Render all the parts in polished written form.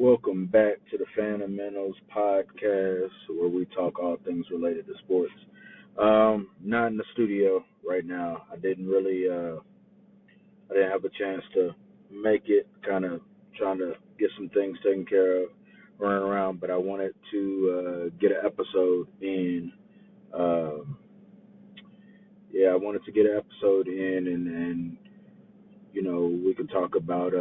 Welcome back to the Fundamentals podcast, where we talk all things related to sports. Not in the studio right now. I didn't have a chance to make it. Kind of trying to get some things taken care of, running around. But I wanted to get an episode in. Um, yeah, I wanted to get an episode in, and we can talk about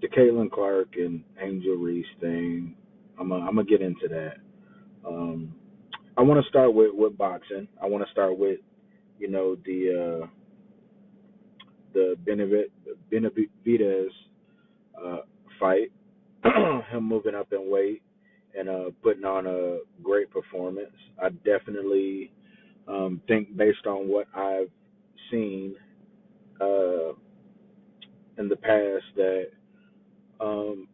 the Caitlin Clark and Angel Reese thing. I'm gonna get into that. Um, I want to start with boxing. I want to start with the Benavidez uh, fight, him moving up in weight and putting on a great performance. I definitely think, based on what I've seen uh, in the past, that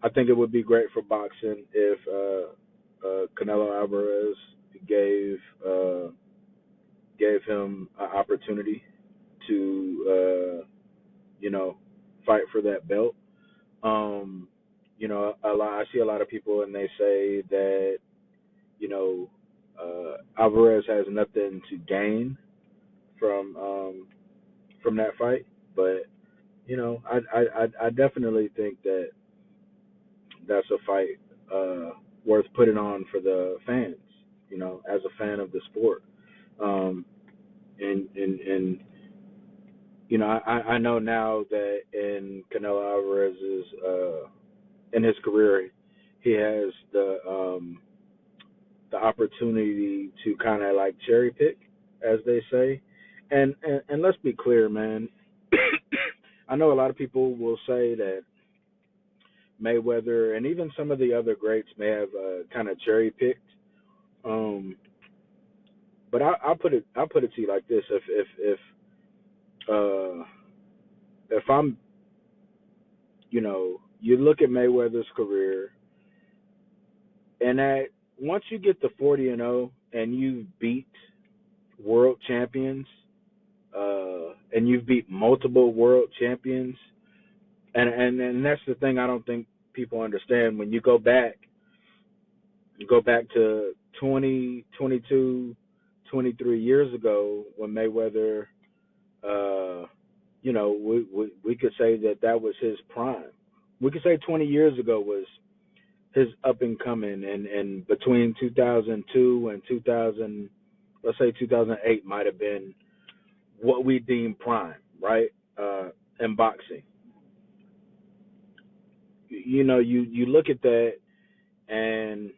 I think it would be great for boxing if Canelo Alvarez gave uh, gave him an opportunity to fight for that belt. Um, I see a lot of people and they say that Alvarez has nothing to gain from that fight, but I definitely think that that's a fight worth putting on for the fans. As a fan of the sport, um, and I know now that in Canelo Alvarez's in his career, he has the opportunity to kind of like cherry pick, as they say, and let's be clear, man. I know a lot of people will say that Mayweather and even some of the other greats may have kind of cherry picked. Um, but I'll put it to you like this: uh, if I'm you look at Mayweather's career, and that once you get to 40-0 and you beat world champions, and you've beat multiple world champions, and that's the thing I don't think people understand. When you go back to 20, 22, 23 years ago when Mayweather, we could say that was his prime. We could say 20 years ago was his up and coming, and between 2002 and 2000, let's say 2008, might have been what we deem prime, right? In boxing, you look at that, and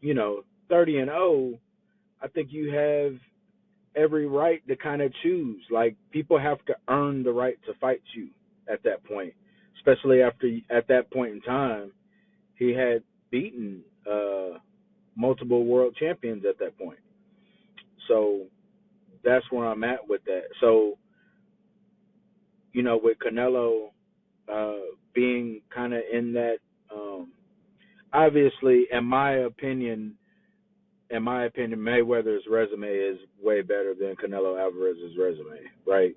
30-0. I think you have every right to kind of choose. Like, people have to earn the right to fight you at that point, especially after at that point in time he had beaten multiple world champions at that point. So that's where I'm at with that. So with Canelo being kind of in that, obviously, in my opinion, Mayweather's resume is way better than Canelo Alvarez's resume, right?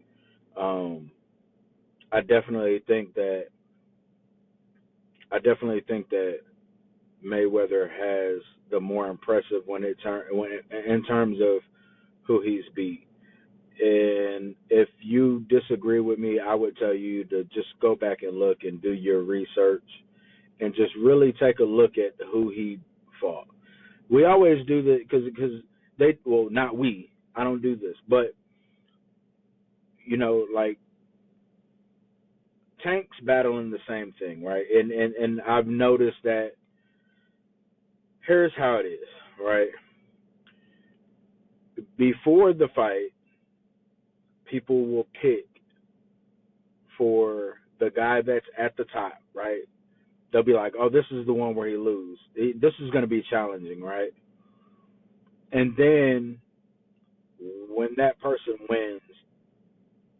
Um, I definitely think that I definitely think that Mayweather has the more impressive in terms of who he's beat. And if you disagree with me, I would tell you to just go back and look and do your research and just really take a look at who he fought. We always do that because not we. I don't do this, but like Tank's battling the same thing, right? And I've noticed that. Here's how it is, right? Before the fight, people will pick for the guy that's at the top, right? They'll be like, "Oh, this is the one where he lose. This is going to be challenging, right?" And then when that person wins,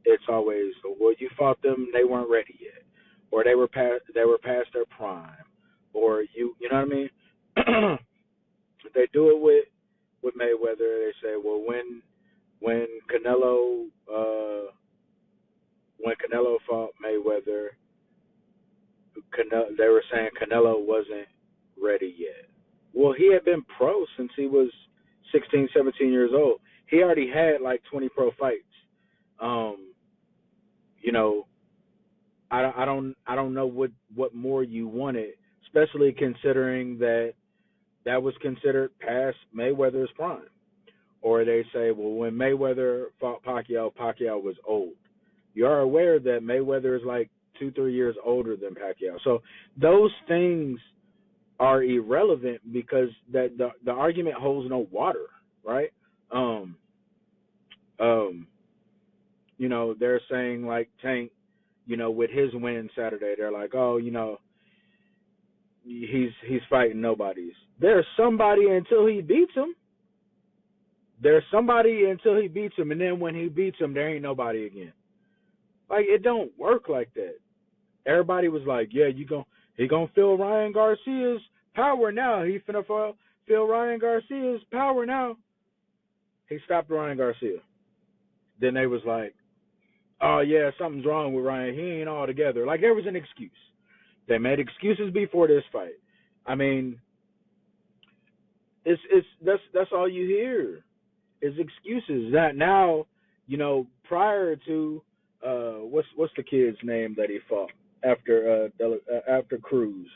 it's always, "Well, you fought them; they weren't ready yet, or they were past their prime, or you know what I mean?" They do it with Mayweather. They say, "Well, when Canelo uh, when Canelo fought Mayweather, They were saying Canelo wasn't ready yet. Well, he had been pro since he was 16, 17 years old. He already had like 20 pro fights. Um, you know, I don't know what more you wanted, especially considering that was considered past Mayweather's prime. Or they say, well, when Mayweather fought Pacquiao, Pacquiao was old. You are aware that Mayweather is like 2, 3 years older than Pacquiao. So those things are irrelevant because that the argument holds no water, right? Um, um, they're saying like Tank, with his win Saturday, they're like, oh, he's fighting nobodies. There's somebody until he beats him. There's somebody until he beats him, and then when he beats him, there ain't nobody again. Like it don't work like that. Everybody was like, yeah, he gonna feel Ryan Garcia's power now. He finna feel Ryan Garcia's power now. He stopped Ryan Garcia. Then they was like, oh yeah, something's wrong with Ryan. He ain't all together. Like there was an excuse. They made excuses before this fight. I mean, that's all you hear is excuses. That now, prior to what's the kid's name that he fought after Cruz?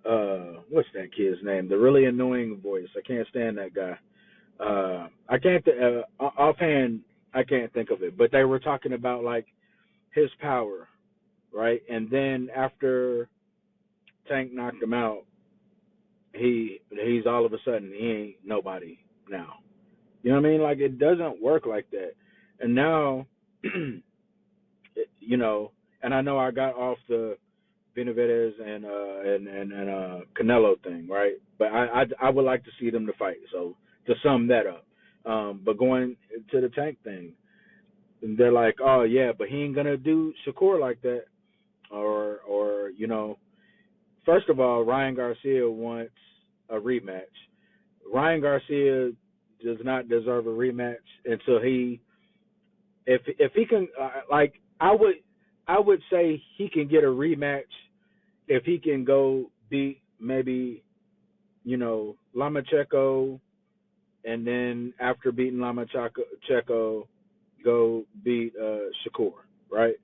What's that kid's name? The really annoying voice. I can't stand that guy. I can't offhand. I can't think of it. But they were talking about like his power, right? And then after Tank knocked him out, he's all of a sudden he ain't nobody now. You know what I mean? Like it doesn't work like that. And now, and I know I got off the Benavidez and Canelo thing, right? But I would like to see them to fight. So to sum that up, but going to the Tank thing, they're like, oh yeah, but he ain't gonna do Shakur like that, or first of all, Ryan Garcia wants a rematch. Ryan Garcia does not deserve a rematch until if he can, like I would say he can get a rematch if he can go beat maybe Lomachenko, and then after beating Lomachenko, go beat Shakur, right?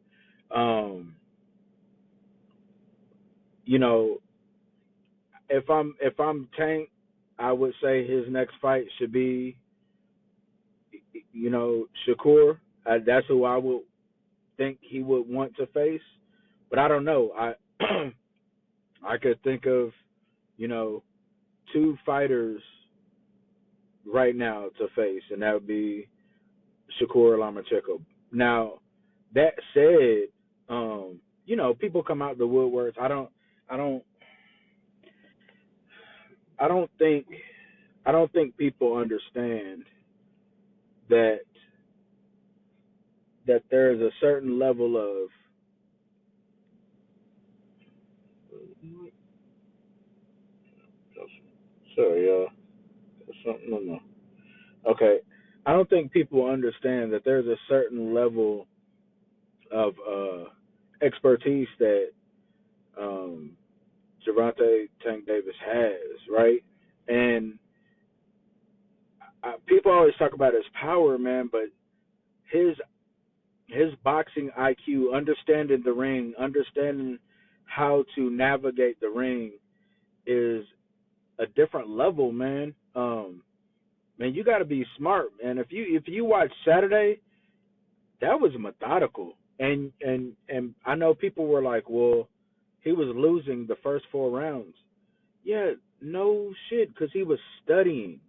Um, you know, if I'm Tank, I would say his next fight should be Shakur. That's who I would think he would want to face. But I don't know. I I could think of you know two fighters right now to face, and that would be Shakur Lomachenko. Now, that said, people come out the woodworks. I don't, I don't think, I don't think people understand that there is a certain level of. Sorry, y'all. Something. No. Okay, I don't think people understand that there's a certain level of expertise that um, Gervonte Tank Davis has, right? And people always talk about his power, man, but his boxing IQ, understanding the ring, understanding how to navigate the ring, is a different level, man. Man, you got to be smart, man. If you watch Saturday, that was methodical, and I know people were like, well, he was losing the first 4 rounds. Yeah, no shit, because he was studying.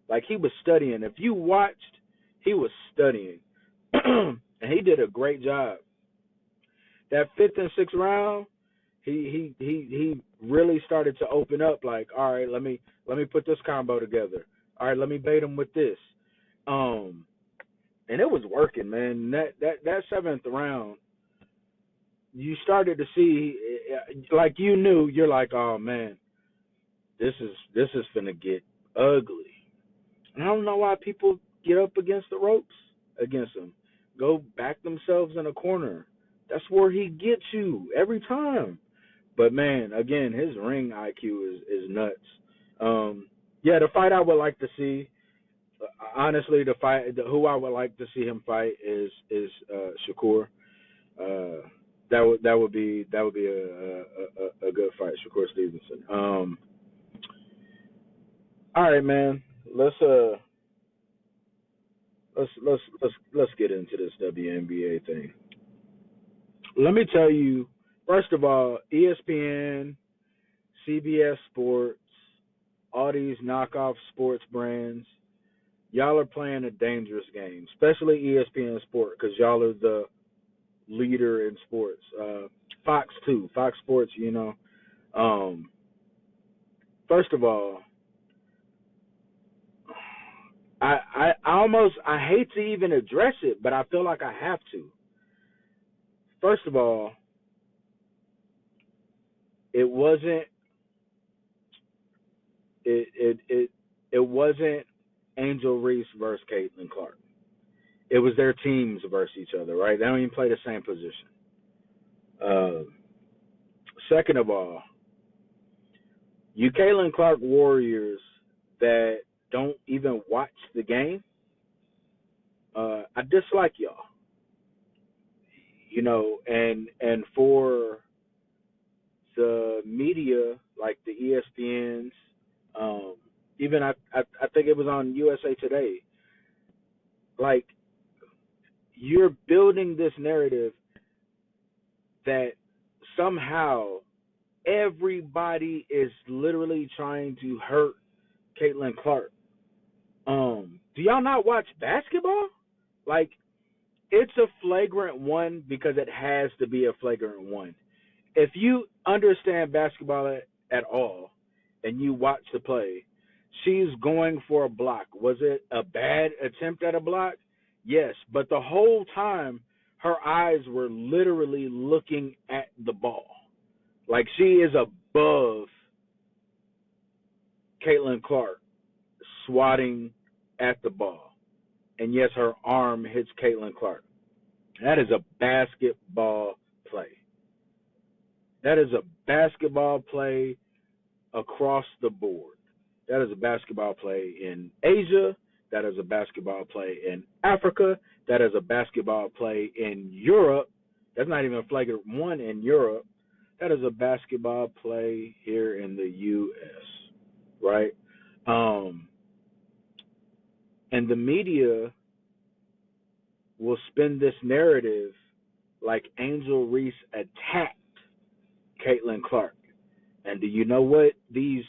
Like he was studying. If you watched, he was studying, and he did a great job. That fifth and sixth round, he really started to open up. Like, all right, let me put this combo together. All right, let me bait him with this. Um, and it was working, man. That seventh round, you started to see, like you knew, you're like, oh man, this is gonna get ugly. And I don't know why people get up against the ropes against him. Go back themselves in a corner. That's where he gets you every time. But man, again, his ring IQ is nuts. Yeah, the fight I would like to see, honestly, who I would like to see him fight is Shakur. That would be a good fight, Shakur Stevenson. All right, man. Let's get into this WNBA thing. Let me tell you, first of all, ESPN, CBS Sports, all these knockoff sports brands, y'all are playing a dangerous game, especially ESPN Sport, because y'all are the leader in sports. Fox too, Fox Sports. Um, First of all, I hate to even address it, but I feel like I have to. First of all, it wasn't it wasn't Angel Reese versus Caitlin Clark. It was their teams versus each other, right? They don't even play the same position. Uh, Second of all, you Caitlin Clark warriors that don't even watch the game, I dislike y'all. And for the media like the ESPNs, even I think it was on USA Today. Like, you're building this narrative that somehow everybody is literally trying to hurt Caitlin Clark. Do y'all not watch basketball? Like, it's a flagrant one because it has to be a flagrant one. If you understand basketball at all and you watch the play, she's going for a block. Was it a bad attempt at a block? Yes, but the whole time her eyes were literally looking at the ball. Like, she is above Caitlin Clark swatting at the ball. And yes, her arm hits Caitlin Clark. That is a basketball play. That is a basketball play across the board. That is a basketball play in Asia. That is a basketball play in Africa. That is a basketball play in Europe. That's not even a flagrant one in Europe. That is a basketball play here in the U.S., right? And the media will spin this narrative like Angel Reese attacked Caitlin Clark. And do you know what these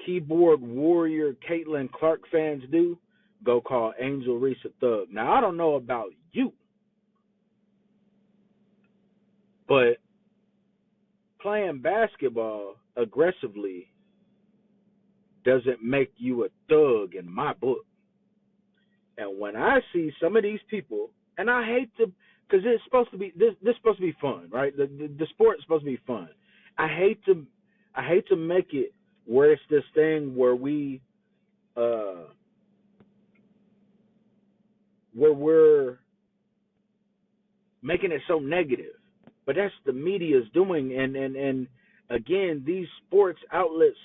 keyboard warrior Caitlin Clark fans do? Go call Angel Reese a thug. Now, I don't know about you, but playing basketball aggressively doesn't make you a thug in my book. And when I see some of these people, and I hate to, because it's supposed to be this is supposed to be fun, right? The sport is supposed to be fun. I hate to make it where it's this thing where we're making it so negative. But that's the media's doing, and again, these sports outlets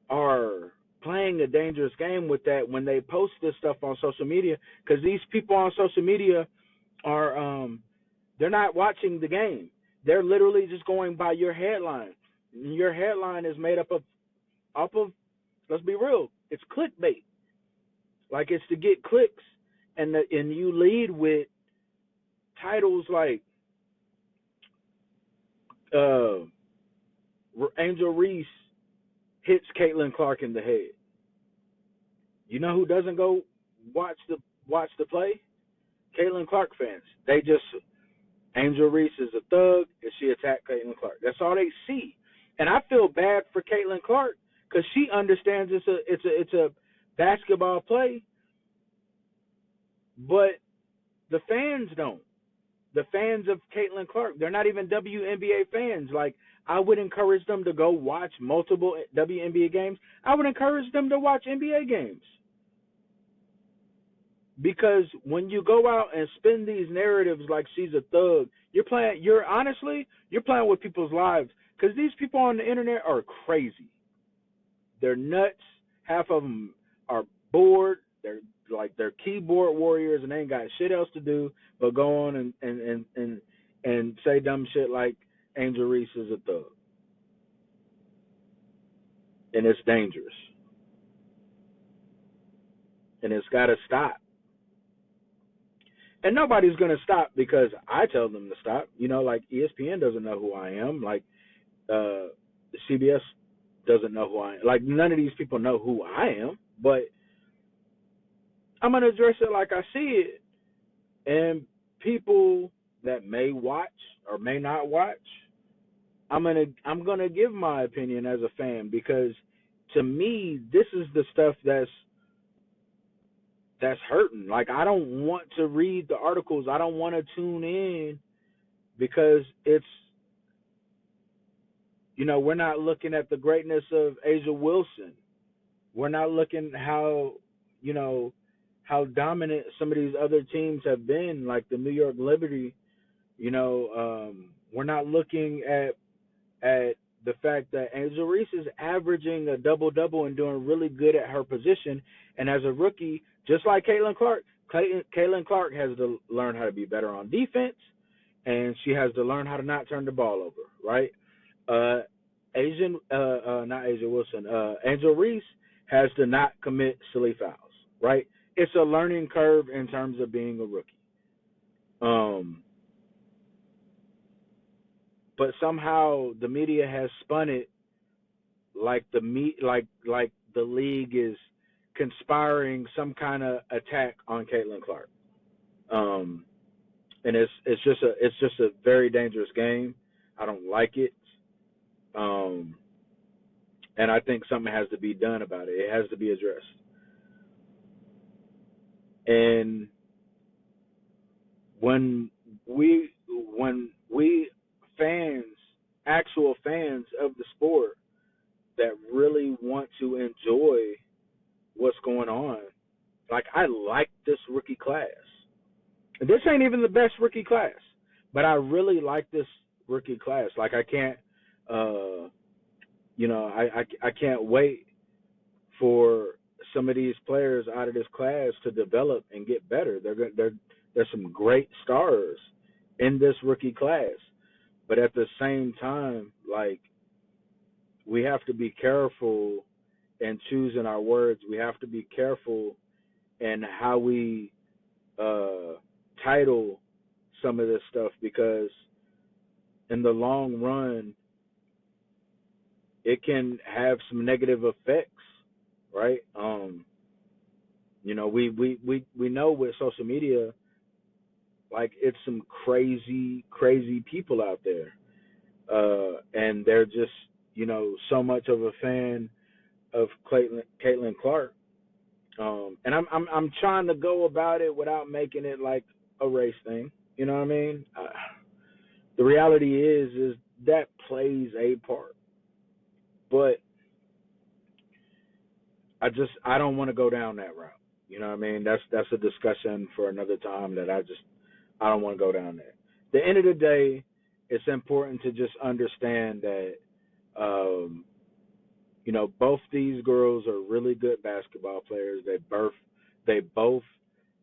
are playing a dangerous game with that when they post this stuff on social media, because these people on social media are they're not watching the game. They're literally just going by your headline. Your headline is made up of let's be real, it's clickbait. Like, it's to get clicks, and you lead with titles like Angel Reese hits Caitlin Clark in the head. You know who doesn't go watch the play? Caitlin Clark fans. They just, Angel Reese is a thug and she attacked Caitlin Clark. That's all they see. And I feel bad for Caitlin Clark because she understands it's a basketball play, but the fans don't. The fans of Caitlin Clark, they're not even WNBA fans. Like, I would encourage them to go watch multiple WNBA games. I would encourage them to watch NBA games. Because when you go out and spin these narratives like she's a thug, you're playing with people's lives. Because these people on the internet are crazy. They're nuts. Half of them are bored. They're keyboard warriors and they ain't got shit else to do but go on and say dumb shit like Angel Reese is a thug. And it's dangerous. And it's got to stop. And nobody's going to stop because I tell them to stop. Like ESPN doesn't know who I am. Like CBS doesn't know who I am. Like none of these people know who I am. But I'm going to address it like I see it. And people that may watch or may not watch, I'm gonna give my opinion as a fan, because to me this is the stuff that's hurting. Like I don't want to read the articles. I don't want to tune in because it's we're not looking at the greatness of Asia Wilson. We're not looking how how dominant some of these other teams have been, like the New York Liberty. We're not looking at the fact that Angel Reese is averaging a double-double and doing really good at her position. And as a rookie, just like Caitlin Clark has to learn how to be better on defense, and she has to learn how to not turn the ball over, right? Angel Reese has to not commit silly fouls, right? It's a learning curve in terms of being a rookie. But somehow the media has spun it like the league is conspiring some kind of attack on Caitlin Clark. And it's just a very dangerous game. I don't like it. And I think something has to be done about it. It has to be addressed. And when we fans, actual fans of the sport that really want to enjoy what's going on, like I like this rookie class. This ain't even the best rookie class, but I really like this rookie class. Like I can't, I can't wait for some of these players out of this class to develop and get better. There's some great stars in this rookie class, but at the same time, like we have to be careful in choosing our words. We have to be careful in how we title some of this stuff, because in the long run, it can have some negative effects, right? We know with social media, like it's some crazy people out there, and they're just so much of a fan of Caitlin Clark, and I'm trying to go about it without making it like a race thing. You know what I mean? The reality is that plays a part, but I don't want to go down that route. You know what I mean? That's a discussion for another time that I don't want to go down there. At the end of the day, it's important to just understand that both these girls are really good basketball players. They both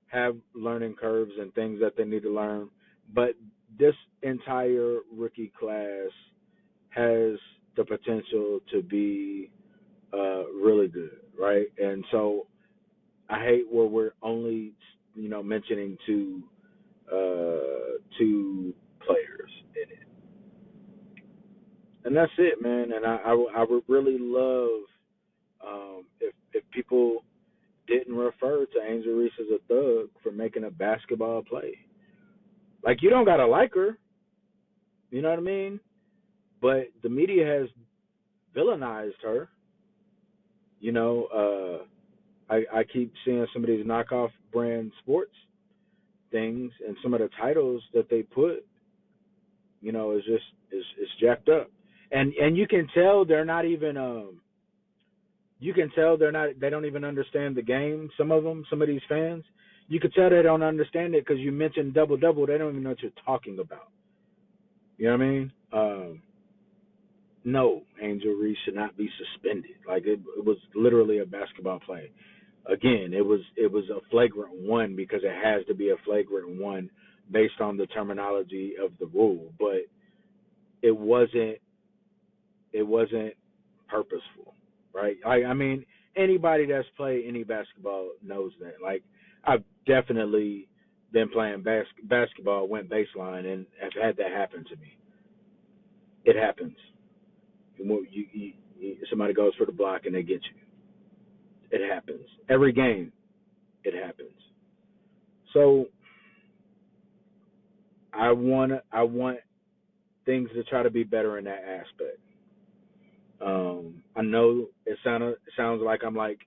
have learning curves and things that they need to learn, but this entire rookie class has the potential to be really good, right? And so I hate where we're only mentioning two players in it, and that's it, man. And I would really love if people didn't refer to Angel Reese as a thug for making a basketball play. Like, you don't gotta like her, you know what I mean? But the media has villainized her. I keep seeing some of these knockoff brand sports things, and some of the titles that they put, is just is jacked up, and you can tell they're not even they don't even understand the game. Some of these fans, You could tell they don't understand it because you mentioned double double. They don't even know what you're talking about. You know what I mean? No, Angel Reese should not be suspended. Like it was literally a basketball play. Again, it was a flagrant one because it has to be a flagrant one based on the terminology of the rule, but it wasn't it wasn't purposeful, right? I mean, anybody that's played any basketball knows that. Like, I've definitely been playing basketball, went baseline, and have had that happen to me. It happens. Somebody goes for the block and they get you. It happens every game. It happens. So I want things to try to be better in that aspect. I know it sounds like I'm like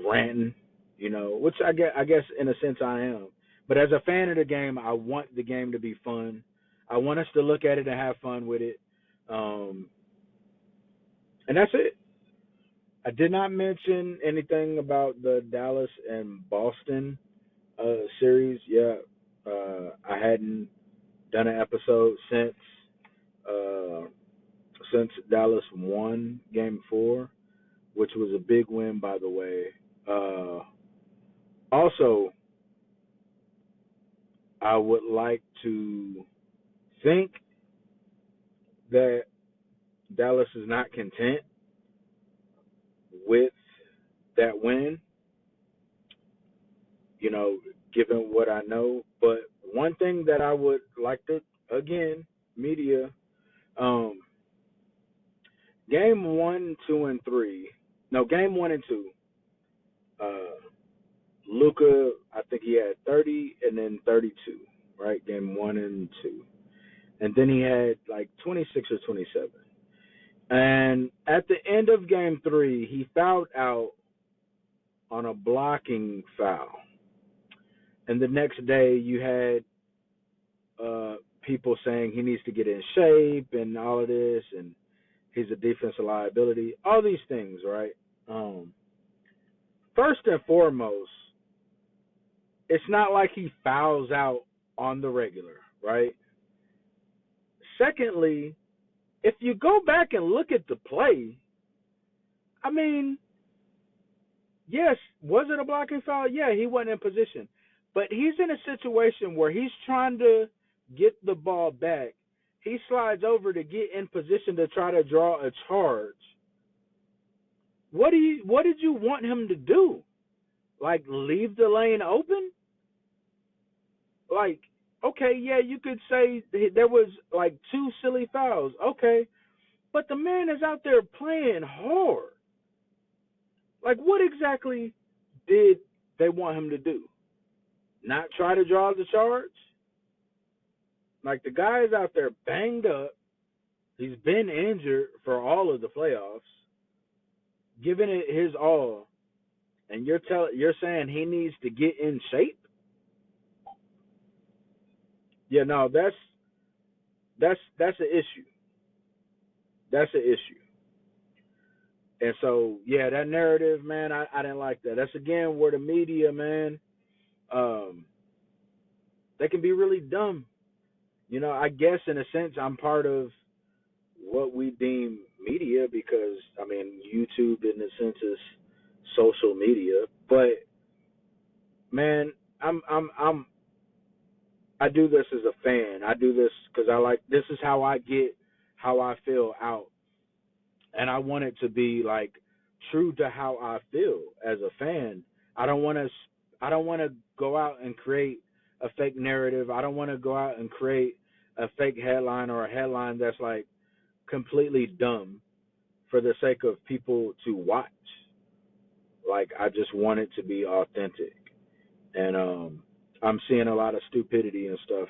ranting, which I guess in a sense I am. But as a fan of the game, I want the game to be fun. I want us to look at it and have fun with it. Um, and that's it. I did not mention anything about the Dallas and Boston series. Yeah, I hadn't done an episode uh, since Dallas won Game 4, which was a big win, by the way. Also, I would like to think that Dallas is not content with that win, you know, given what I know. But one thing that I would like to, again, media, um, game 1, 2, and 3, no, game 1 and 2, uh, Luka, I think he had 30 and then 32, right? Game 1 and 2. And then he had like 26 or 27. And at the end of game 3, he fouled out on a blocking foul. And the next day, you had people saying he needs to get in shape and all of this, and he's a defensive liability. All these things, right? Um, First and foremost, it's not like he fouls out on the regular, right? Secondly, if you go back and look at the play, I mean, yes, was it a blocking foul? Yeah, he wasn't in position. But he's in a situation where he's trying to get the ball back. He slides over to get in position to try to draw a charge. What did you want him to do? Like, leave the lane open? Like, okay, yeah, you could say there was like 2 silly fouls. Okay. But the man is out there playing hard. Like, what exactly did they want him to do? Not try to draw the charge? Like, the guy is out there banged up. He's been injured for all of the playoffs, giving it his all, and you're saying he needs to get in shape? Yeah, no, that's an issue. That's an issue. And so, yeah, that narrative, man, I didn't like that. That's again where the media, man, um, they can be really dumb. I guess in a sense I'm part of what we deem media because I mean YouTube in a sense is social media. But man, I do this as a fan. I do this because this is how I get how I feel out, and I want it to be like true to how I feel as a fan. I don't want to I don't want to go out and create a fake narrative. I don't want to go out and create a fake headline or a headline that's like completely dumb for the sake of people to watch. Like, I just want it to be authentic. And I'm seeing a lot of stupidity and stuff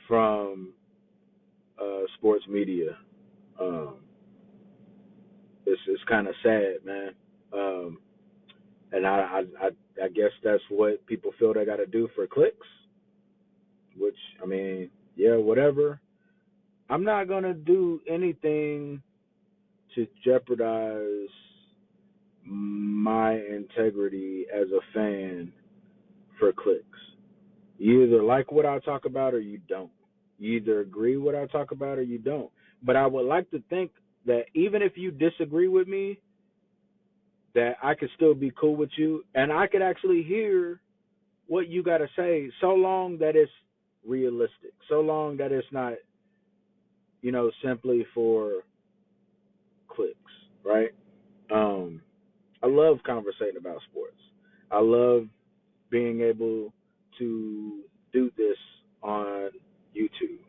from sports media. Um, it's kind of sad, man. Um, and I guess that's what people feel they got to do for clicks. Which I mean, yeah, whatever. I'm not gonna do anything to jeopardize my integrity as a fan for clicks. You either like what I talk about or you don't. You either agree what I talk about or you don't. But I would like to think that even if you disagree with me, that I could still be cool with you and I could actually hear what you got to say, so long that it's realistic, so long that it's not, simply for clicks, right? Um, I love conversating about sports. I love being able to do this on YouTube,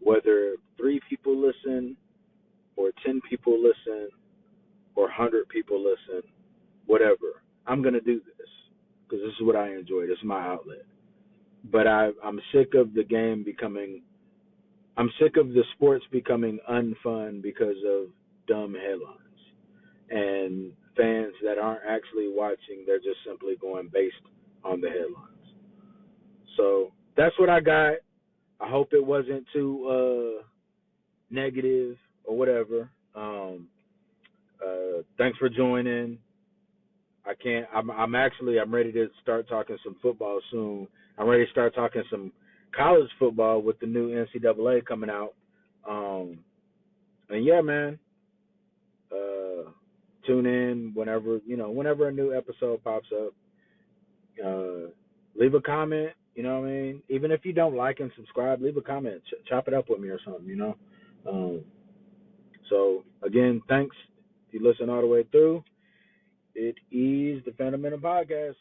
whether 3 people listen or 10 people listen or 100 people listen, whatever. I'm gonna do this because this is what I enjoy. This is my outlet. But I'm sick of the game becoming. I'm sick of the sports becoming unfun because of dumb headlines and fans that aren't actually watching. They're just simply going based on the headlines. So that's what I got. I hope it wasn't too negative or whatever. Thanks for joining. I can't. I'm ready to start talking some football soon. I'm ready to start talking some college football with the new NCAA coming out. And yeah, man. Tune in whenever a new episode pops up. Leave a comment. You know what I mean? Even if you don't like and subscribe, leave a comment. Chop it up with me or something. Um, so again, thanks. If you listen all the way through, it is the Fundamental Podcast.